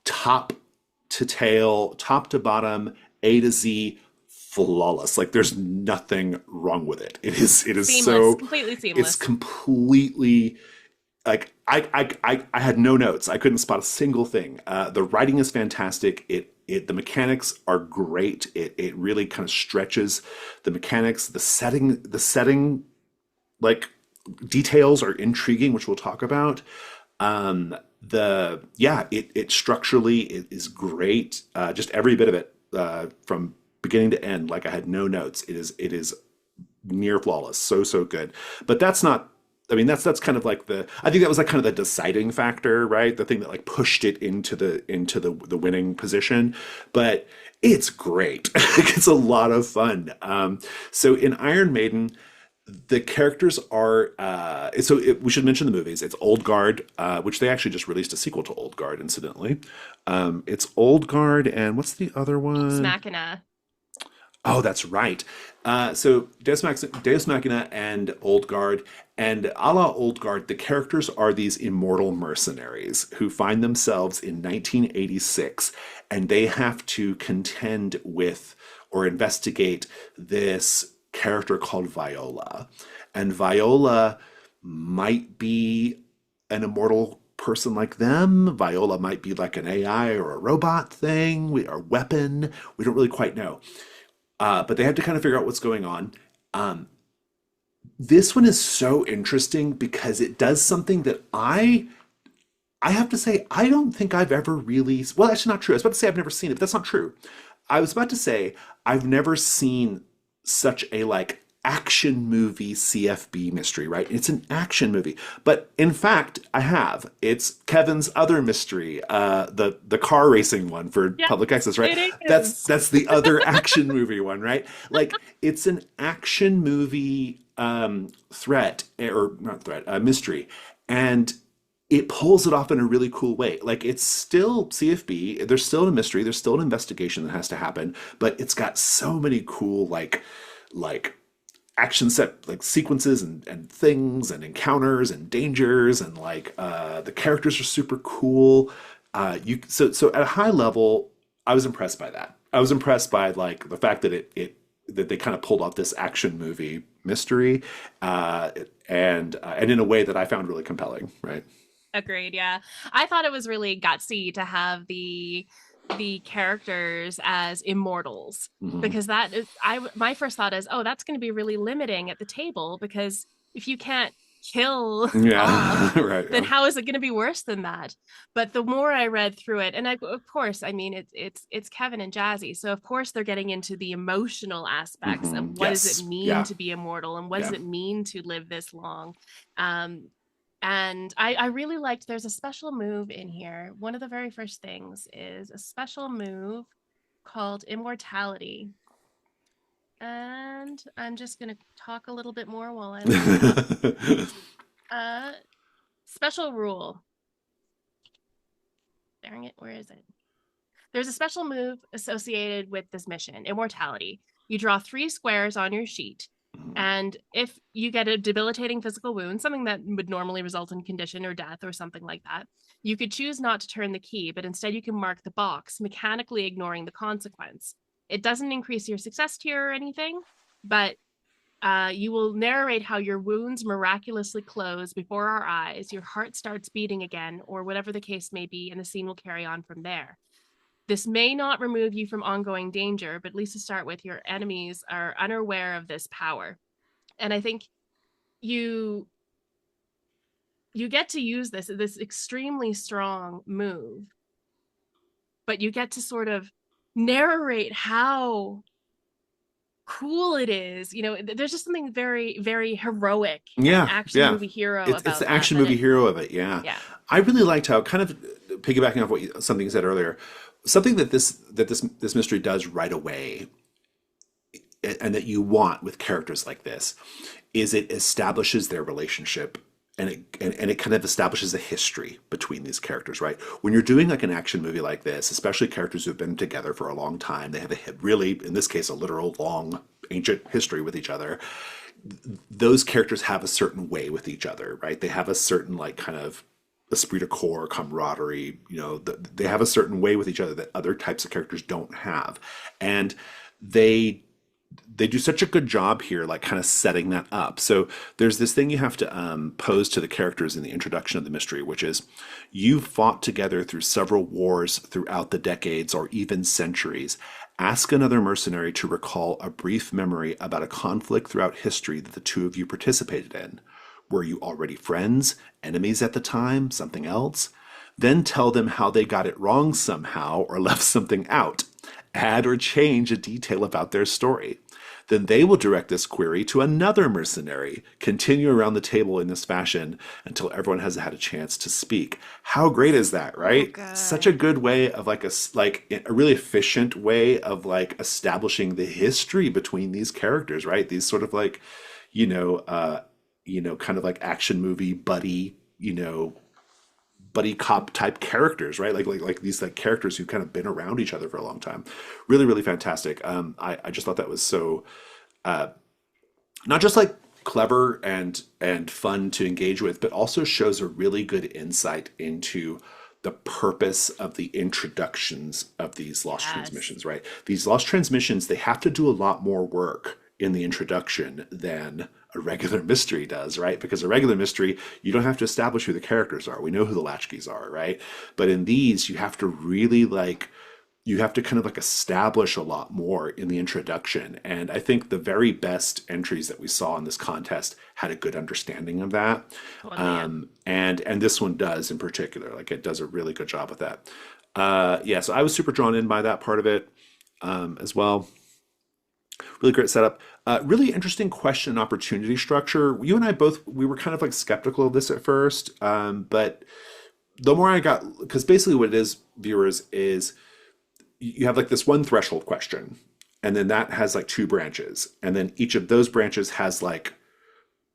top to tail, top to bottom, A to Z, flawless. Like there's nothing wrong with it. It is Seamless, so completely it's seamless. completely like I had no notes. I couldn't spot a single thing. The writing is fantastic. The mechanics are great. It really kind of stretches the mechanics. The setting like details are intriguing, which we'll talk about. The yeah, it structurally it is great. Just every bit of it from beginning to end. Like I had no notes. It is near flawless. So good. But that's not. I mean, that's kind of like I think that was like kind of the deciding factor, right? The thing that like pushed it into the winning position. But it's great. It's a lot of fun. So in Iron Maiden, the characters are we should mention the movies. It's Old Guard, which they actually just released a sequel to Old Guard, incidentally. It's Old Guard, and what's the other Ex one? Machina. Oh, that's right. So Deus Machina and Old Guard, and a la Old Guard, the characters are these immortal mercenaries who find themselves in 1986, and they have to contend with or investigate this character called Viola. And Viola might be an immortal person like them. Viola might be like an AI or a robot thing, or weapon. We don't really quite know. But they have to kind of figure out what's going on. This one is so interesting because it does something that I have to say I don't think I've ever really well that's not true. I was about to say I've never seen it, but that's not true. I was about to say I've never seen such a like action movie CFB mystery, right? It's an action movie. But in fact, I have. It's Kevin's other mystery, the car racing one for Yes, public access, right? it That's is. that's the other action movie one, right? Like it's an action movie threat or not threat, mystery. And it pulls it off in a really cool way. Like it's still CFB, there's still a mystery, there's still an investigation that has to happen, but it's got so many cool like action set like sequences and things and encounters and dangers and like the characters are super cool. So at a high level, I was impressed by that. I was impressed by like the fact that that they kind of pulled off this action movie mystery, and in a way that I found really compelling. Right. Agreed. Yeah, I thought it was really gutsy to have the characters as immortals Hmm. because that is my first thought is, oh, that's going to be really limiting at the table because if you can't kill off, Yeah. Right. then Yeah. how is it going to be worse than that? But the more I read through it, and of course, I mean it's Kevin and Jazzy, so of course they're getting into the emotional aspects of Hmm. what does it Yes. mean Yeah. to be immortal and what does Yeah. it mean to live this long. Um, and I really liked there's a special move in here. One of the very first things is a special move called Immortality. And I'm just going to talk a little bit more while I look it up. Uh, special rule. Dang it, where is it? There's a special move associated with this mission, Immortality. You draw 3 squares on your sheet. Mhm. And if you get a debilitating physical wound, something that would normally result in condition or death or something like that, you could choose not to turn the key, but instead you can mark the box, mechanically ignoring the consequence. It doesn't increase your success tier or anything, but you will narrate how your wounds miraculously close before our eyes, your heart starts beating again, or whatever the case may be, and the scene will carry on from there. This may not remove you from ongoing danger, but at least to start with, your enemies are unaware of this power. And I think you you get to use this extremely strong move, but you get to sort of narrate how cool it is. There's just something very, very heroic and Yeah, action yeah. movie hero It's about the that. action That movie it, hero of it. Yeah, yeah, I really liked how kind of piggybacking off something you said earlier, something that this mystery does right away, and that you want with characters like this, is it establishes their relationship. And it kind of establishes a history between these characters, right? When you're doing like an action movie like this, especially characters who've been together for a long time, they have a really, in this case, a literal long ancient history with each other. Those characters have a certain way with each other, right? They have a certain like kind of esprit de corps, camaraderie. They have a certain way with each other that other types of characters don't have, and they they do such a good job here, like kind of setting that up. So there's this thing you have to pose to the characters in the introduction of the mystery, which is you fought together through several wars throughout the decades or even centuries. Ask another mercenary to recall a brief memory about a conflict throughout history that the two of you participated in. Were you already friends, enemies at the time, something else? Then tell them how they got it wrong somehow or left something out. Add or change a detail about their story. Then they will direct this query to another mercenary. Continue around the table in this fashion until everyone has had a chance to speak. How great is that, oh right? Such a good. good way of like a really efficient way of like establishing the history between these characters, right? These sort of like, you know, uh, kind of like action movie buddy cop type characters, right? Like these like characters who've kind of been around each other for a long time. Really, really fantastic. I just thought that was so not just like clever and fun to engage with, but also shows a really good insight into the purpose of the introductions of these lost Yes. transmissions, right? These lost transmissions, they have to do a lot more work in the introduction than a regular mystery does, right? Because a regular mystery, you don't have to establish who the characters are. We know who the latchkeys are, right? But in these, you have to really like you have to kind of like establish a lot more in the introduction. And I think the very best entries that we saw in this contest had a good understanding of that. Totally. Yeah. And this one does in particular. Like it does a really good job with that. Yeah, so I was super drawn in by that part of it as well. Really great setup. Really interesting question and opportunity structure. You and I both, we were kind of like skeptical of this at first, but the more I got, because basically what it is, viewers, is you have like this one threshold question, and then that has like two branches, and then each of those branches has like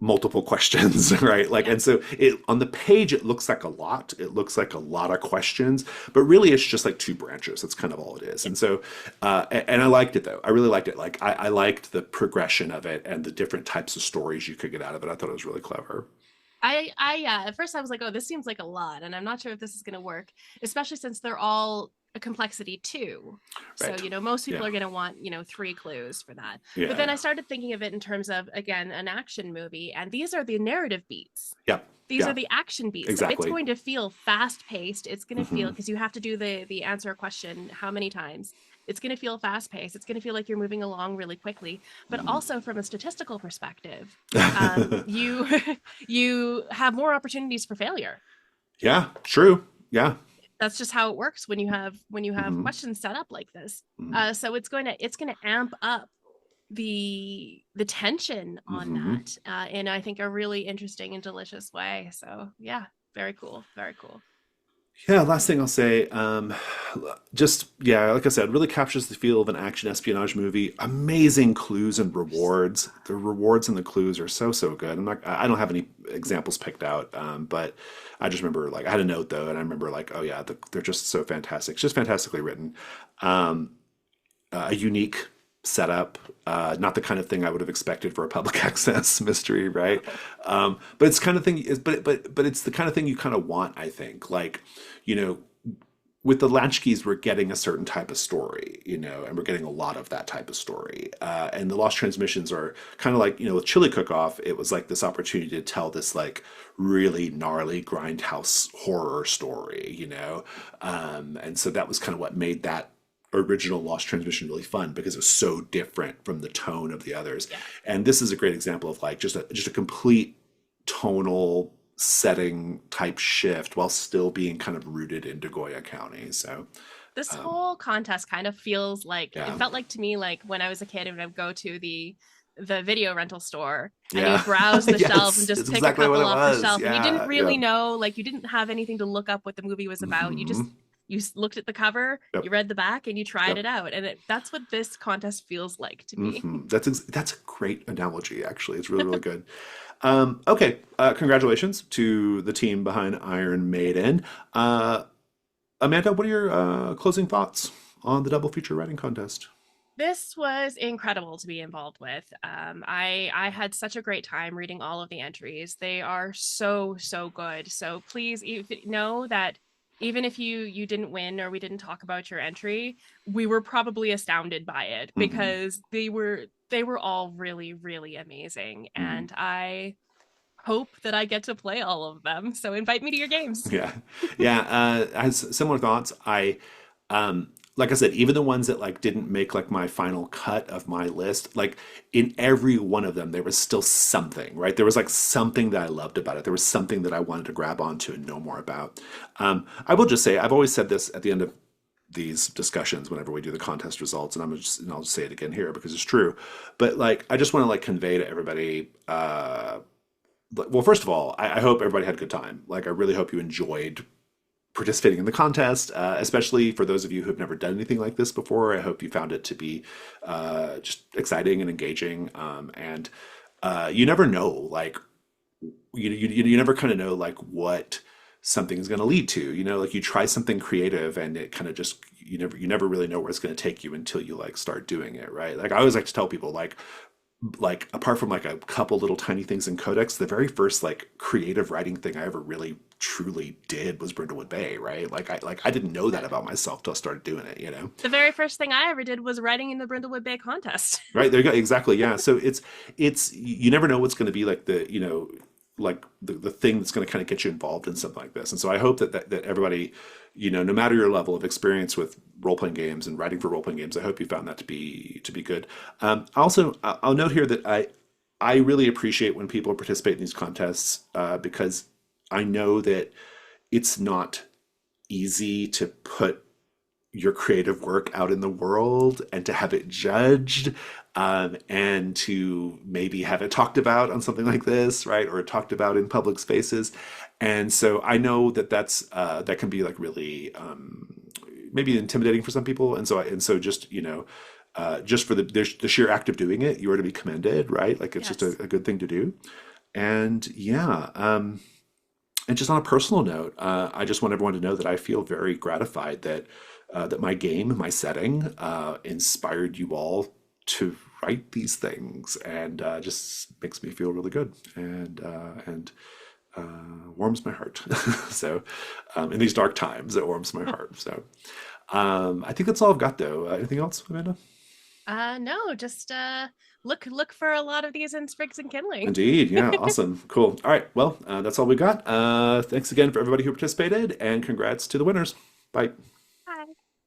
multiple questions, right? Like, Yeah. and so it on the page it looks like a lot. It looks like a lot of questions, but really it's just like two branches. That's kind of all it is. Yeah. And so, and I liked it though. I really liked it. Like, I liked the progression of it and the different types of stories you could get out of it. I thought it was really clever. At first I was like, oh, this seems like a lot, and I'm not sure if this is going to work, especially since they're all a complexity too. So, Right? most people Yeah. are going to want, three clues for that. But then Yeah. I started thinking of it in terms of, again, an action movie, and these are the narrative beats. Yeah. These are Yeah. the action beats. So it's Exactly. going to feel fast paced. It's going to feel, Hmm. because you have to do the answer a question how many times. It's going to feel fast paced. It's going to feel like you're moving along really quickly. But also from a statistical perspective, you you have more opportunities for failure. Yeah. True. Yeah. That's just how it works when you have Hmm. questions set up like this. So it's going to amp up the tension on Hmm. that in, I think, a really interesting and delicious way. So yeah, very cool, very cool. Yeah, last thing I'll say, just yeah, like I said, really captures the feel of an action espionage movie. Amazing clues and rewards. The rewards and the clues are so so good. I don't have any examples picked out, but I just remember like I had a note though, and I remember like, oh yeah, they're just so fantastic. It's just fantastically written. A unique setup. Not the kind of thing I would have expected for a public access mystery, right? But it's kind of thing is, but it's the kind of thing you kind of want, I think. Like, you know, with the Latchkeys, we're getting a certain type of story, you know, and we're getting a lot of that type of story. And the Lost Transmissions are kind of like, you know, with Chili Cook-Off, it was like this opportunity to tell this like really gnarly grindhouse horror story, you know. And so that was kind of what made that original Lost Transmission really fun because it was so different from the tone of the others. Yeah. And this is a great example of like just a complete tonal setting type shift while still being kind of rooted in Degoya County. So This um, whole contest kind of feels like it yeah, felt like to me like when I was a kid and I would go to the video rental store and you yeah, would browse the shelves and yes, just it's pick a exactly what couple it off the was. shelf and you didn't Yeah, yeah. really know, like you didn't have anything to look up what the movie was about. You just Hmm. looked at the cover, Yep, you read the back, and you tried yep. it out. And that's what this contest feels like to me. That's a great analogy. Actually, it's really good. Okay, congratulations to the team behind Iron Maiden. Amanda, what are your closing thoughts on the double feature writing contest? This was incredible to be involved with. I had such a great time reading all of the entries. They are so good. So please know that even if you didn't win or we didn't talk about your entry, we were probably astounded by it Hmm. because they were all really amazing, Hmm. and I hope that I get to play all of them. So invite me to your games. Yeah, yeah. I had similar thoughts. Like I said, even the ones that like didn't make like my final cut of my list, like in every one of them, there was still something, right? There was like something that I loved about it. There was something that I wanted to grab onto and know more about. I will just say, I've always said this at the end of these discussions whenever we do the contest results, and I'll just say it again here because it's true. But like, I just want to like convey to everybody. Well, first of all, I hope everybody had a good time. Like, I really hope you enjoyed participating in the contest, especially for those of you who have never done anything like this before. I hope you found it to be just exciting and engaging. And you never know, like you never kind of know like what something is going to lead to. You know, like you try something creative and it kind of just you never really know where it's going to take you until you like start doing it, right? Like I always like to tell people like apart from like a couple little tiny things in Codex, the very first like creative writing thing I ever really truly did was Brindlewood Bay, right? Like I didn't know that about myself till I started doing it, you know? The very first thing I ever did was writing in the Brindlewood Bay contest. Right there you go. Exactly. Yeah. So it's you never know what's going to be like the like the thing that's going to kind of get you involved in something like this. And so I hope that everybody, no matter your level of experience with role playing games and writing for role playing games, I hope you found that to be good. Also, I'll note here that I really appreciate when people participate in these contests because I know that it's not easy to put your creative work out in the world and to have it judged and to maybe have it talked about on something like this, right? Or talked about in public spaces. And so I know that can be like really maybe intimidating for some people. And so just, just for the sheer act of doing it, you are to be commended, right? Like it's just a, Yes. a good thing to do. And yeah, and just on a personal note, I just want everyone to know that I feel very gratified that my game, my setting, inspired you all to write these things, and just makes me feel really good and warms my heart. So, in these dark times, it warms my heart. So, I think that's all I've got, though. Anything else, Amanda? No, just look for a lot of these in Sprigs and Kindling. Indeed. Yeah. Awesome. Cool. All right. Well, that's all we got. Thanks again for everybody who participated, and congrats to the winners. Bye.